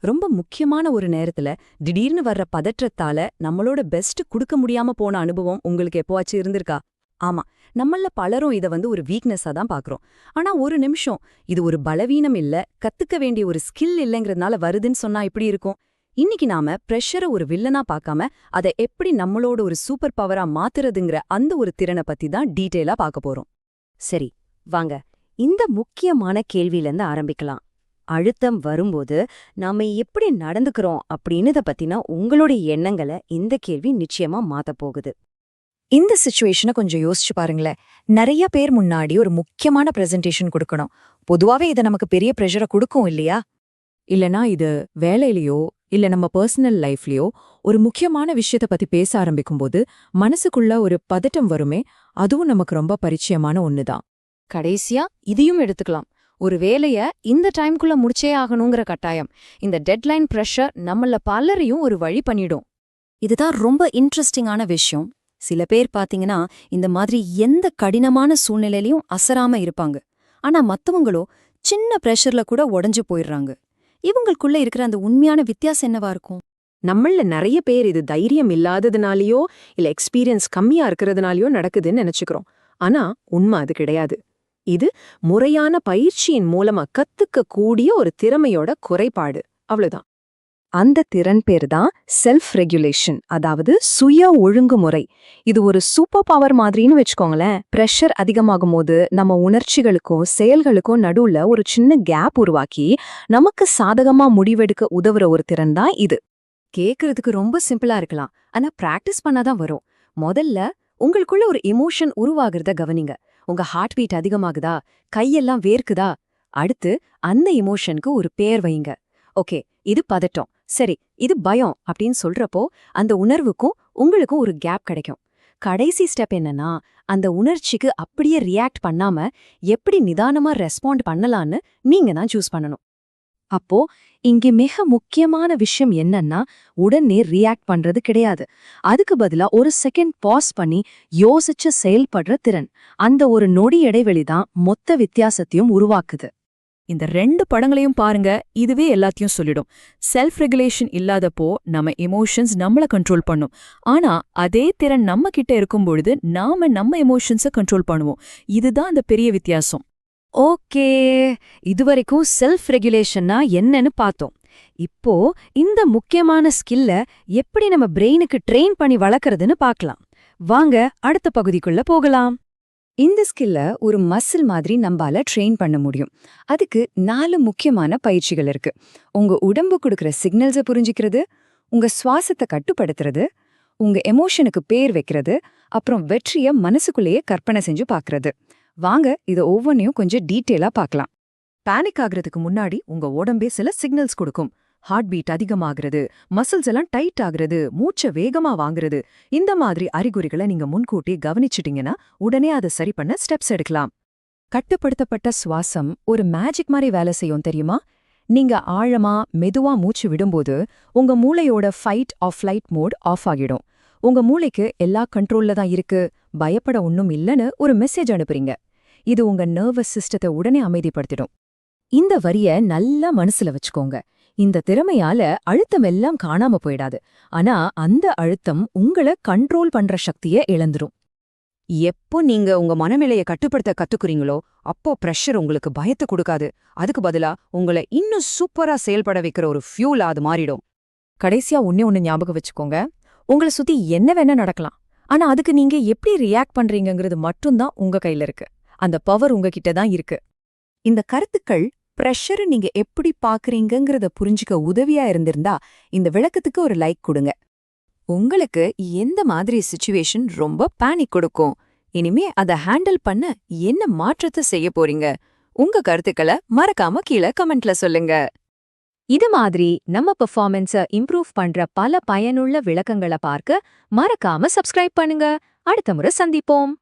ரொம்ப முக்கியமான ஒரு நேரத்துல திடீர்னு வர்ற பதற்றத்தால நம்மளோட பெஸ்ட் குடுக்க முடியாம போன அனுபவம் உங்களுக்கு எப்போவாச்சும் இருந்திருக்கா? ஆமா, நம்மள பலரும் இத ஒரு வீக்னஸா தான் பாக்குறோம். ஆனா ஒரு நிமிஷம், இது ஒரு பலவீனம் இல்ல, கத்துக்க வேண்டிய ஒரு ஸ்கில் இல்லைங்கிறதுனால வருதுன்னு சொன்னா எப்படி இருக்கும்? இன்னைக்கு நாம பிரஷரை ஒரு வில்லனா பார்க்காம அதை எப்படி நம்மளோட ஒரு சூப்பர் பவரா மாத்துறதுங்கிற அந்த ஒரு திறனை பத்தி தான் டீட்டெயிலா பார்க்க போறோம். சரி, வாங்க இந்த முக்கியமான கேள்வியிலேருந்து ஆரம்பிக்கலாம். அழுத்தம் வரும்போது நாம எப்படி நடந்துக்கிறோம் அப்படின்னத பத்தின உங்களுடைய எண்ணங்களை இந்த கேள்வி நிச்சயமா மாத்தப் போகுது. இந்த சிச்சுவேஷனை கொஞ்சம் யோசிச்சு பாருங்களேன். நிறைய பேர் முன்னாடி ஒரு முக்கியமான பிரசன்டேஷன் கொடுக்கணும். பொதுவாவே இது நமக்கு பெரிய ப்ரெஷரை கொடுக்கும் இல்லையா? இல்லனா இது வேலையிலயோ இல்ல நம்ம பர்சனல் லைஃப்லயோ ஒரு முக்கியமான விஷயத்த பத்தி பேச ஆரம்பிக்கும்போது மனசுக்குள்ள ஒரு பதட்டம் வருமே, அதுவும் நமக்கு ரொம்ப பரிச்சயமான ஒண்ணுதான். கடைசியா இதையும் எடுத்துக்கலாம். ஒரு வேலைய இந்த டைம்குள்ள முடிச்சே ஆகணுங்கிற கட்டாயம், இந்த டெட்லைன் ப்ரெஷர் நம்மள பலரையும் ஒரு வழி பண்ணிடும். இதுதான் ரொம்ப இன்ட்ரெஸ்டிங்கான விஷயம். சில பேர் பாத்தீங்கன்னா இந்த மாதிரி எந்த கடினமான சூழ்நிலையிலையும் அசராம இருப்பாங்க. ஆனா மத்தவங்களோ சின்ன ப்ரெஷர்ல கூட உடைஞ்சு போயிடுறாங்க. இவங்களுக்குள்ள இருக்கிற அந்த உண்மையான வித்தியாசம் என்னவா இருக்கும்? நம்மள நிறைய பேர் இது தைரியம் இல்லாததுனாலயோ இல்ல எக்ஸ்பீரியன்ஸ் கம்மியா இருக்கிறதுனாலயோ நடக்குதுன்னு நினைச்சுக்கிறோம். ஆனா உண்மை அது கிடையாது. இது முறையான பயிற்சியின் மூலமா கத்துக்க கூடிய ஒரு திறமையோட குறைபாடு, அவ்வளவுதான். அந்த திறன் பேர் தான் செல்ஃப் ரெகுலேஷன், அதாவது சுய ஒழுங்குமுறை. இது ஒரு சூப்பர் பவர் மாதிரின்னு வச்சுக்கோங்களேன். பிரஷர் அதிகமாகும் போது நம்ம உணர்ச்சிகளுக்கும் செயல்களுக்கும் நடுவுல ஒரு சின்ன கேப் உருவாக்கி நமக்கு சாதகமா முடிவெடுக்க உதவுற ஒரு திறன் தான் இது. கேக்குறதுக்கு ரொம்ப சிம்பிளா இருக்கலாம், ஆனா பிராக்டிஸ் பண்ணாதான் வரும். முதல்ல உங்களுக்குள்ள ஒரு எமோஷன் உருவாகிறத கவனிங்க. உங்க ஹார்ட் பீட் அதிகமாகுதா, கையெல்லாம் வேர்க்குதா? அடுத்து அந்த எமோஷனுக்கு ஒரு பேர் வைங்க. ஓகே, இது பதட்டம், சரி இது பயம் அப்படின்னு சொல்றப்போ அந்த உணர்வுக்கும் உங்களுக்கும் ஒரு கேப் கிடைக்கும். கடைசி ஸ்டெப் என்னன்னா, அந்த உணர்ச்சிக்கு அப்படியே ரியாக்ட் பண்ணாம எப்படி நிதானமா ரெஸ்பாண்ட் பண்ணலான்னு நீங்க தான் சூஸ் பண்ணணும். அப்போ இங்கே மிக முக்கியமான விஷயம் என்னன்னா, உடனே ரியாக்ட் பண்றது கிடையாது. அதுக்கு பதிலா ஒரு செகண்ட் பாஸ் பண்ணி யோசிச்சு செயல்படுற திறன். அந்த ஒரு நொடி இடைவெளி தான் மொத்த வித்தியாசத்தையும் உருவாக்குது. இந்த 2 படங்களையும் பாருங்க, இதுவே எல்லாத்தையும் சொல்லிடும். செல்ஃப் ரெகுலேஷன் இல்லாதப்போ நம்ம எமோஷன்ஸ் நம்மள கண்ட்ரோல் பண்ணும். ஆனா அதே திறன் நம்ம கிட்ட இருக்கும் பொழுது நாம நம்ம எமோஷன்ஸை கண்ட்ரோல் பண்ணுவோம். இதுதான் அந்த பெரிய வித்தியாசம். ஓகே, இதுவரைக்கும் செல்ஃப் ரெகுலேஷன்னா என்னன்னு பார்த்தோம். இப்போ இந்த முக்கியமான ஸ்கில்ல எப்படி நம்ம பிரெயினுக்கு ட்ரெயின் பண்ணி வளர்க்கறதுன்னு பார்க்கலாம். வாங்க அடுத்த பகுதிக்குள்ள போகலாம். இந்த ஸ்கில்ல ஒரு மசில் மாதிரி நம்பால ட்ரெயின் பண்ண முடியும். அதுக்கு 4 முக்கியமான பயிற்சிகள் இருக்கு. உங்க உடம்பு கொடுக்குற சிக்னல்ஸை புரிஞ்சிக்கிறது, உங்க சுவாசத்தை கட்டுப்படுத்துறது, உங்க எமோஷனுக்கு பேர் வைக்கிறது, அப்புறம் வெற்றிய மனசுக்குள்ளேயே கற்பனை செஞ்சு பார்க்கறது. வாங்க இதை ஒவ்வொன்றையும் கொஞ்சம் டீட்டெயிலா பார்க்கலாம். பேனிக் ஆகுறதுக்கு முன்னாடி உங்க உடம்பே சில சிக்னல்ஸ் கொடுக்கும். ஹார்ட் பீட் அதிகமாகிறது, மசில்ஸ் எல்லாம் டைட் ஆகுறது, மூச்சை வேகமா வாங்குறது, இந்த மாதிரி அறிகுறிகளை நீங்க முன்கூட்டி கவனிச்சிட்டீங்கன்னா உடனே அதை சரி பண்ண ஸ்டெப்ஸ் எடுக்கலாம். கட்டுப்படுத்தப்பட்ட சுவாசம் ஒரு மேஜிக் மாதிரி வேலை செய்யும் தெரியுமா? நீங்க ஆழமா மெதுவா மூச்சு விடும்போது உங்க மூளையோட fight or flight mode off ஆகிடும். உங்க மூளைக்கு எல்லா கண்ட்ரோல்ல தான் இருக்கு, பயப்பட ஒன்னும் இல்லைன்னு ஒரு மெசேஜ் அனுப்புறீங்க. இது உங்க நர்வஸ் சிஸ்டத்தை உடனே அமைதிப்படுத்திடும். இந்த வரிய நல்லா மனசுல வச்சுக்கோங்க. இந்த திறமையால அழுத்தம் எல்லாம் காணாம போயிடாது. ஆனா அந்த அழுத்தம் உங்களை கண்ட்ரோல் பண்ற சக்தியை இழந்துரும். எப்போ நீங்க உங்க மனநிலையை கட்டுப்படுத்த கத்துக்குறீங்களோ அப்போ பிரஷர் உங்களுக்கு பயத்தை கொடுக்காது. அதுக்கு பதிலா உங்களை இன்னும் சூப்பரா செயல்பட வைக்கிற ஒரு ஃபியூலா அது மாறிடும். கடைசியா ஒண்ணு ஞாபகம் வச்சுக்கோங்க, உங்களை சுத்தி என்ன வேணா நடக்கலாம். ஆனா அதுக்கு நீங்க எப்படி ரியாக்ட் பண்றீங்கங்கிறது மட்டும்தான் உங்க கையில இருக்கு. அந்த பவர் உங்ககிட்ட தான் இருக்கு. இந்த கருத்துக்கள் பிரஷரை நீங்க எப்படி பாக்குறீங்கங்கிறத புரிஞ்சுக்க உதவியா இருந்திருந்தா இந்த விளக்கத்துக்கு ஒரு லைக் கொடுங்க. உங்களுக்கு எந்த மாதிரி சிச்சுவேஷன் ரொம்ப பேனிக் கொடுக்கும்? இனிமே அதை ஹேண்டில் பண்ண என்ன மாற்றத்தை செய்ய போறீங்க? உங்க கருத்துக்களை மறக்காம கீழே கமெண்ட்ல சொல்லுங்க. இது மாதிரி நம்ம பெர்ஃபார்மன்ஸை இம்ப்ரூவ் பண்ற பல பயனுள்ள விளக்கங்களை பார்க்க மறக்காம சப்ஸ்கிரைப் பண்ணுங்க. அடுத்த முறை சந்திப்போம்.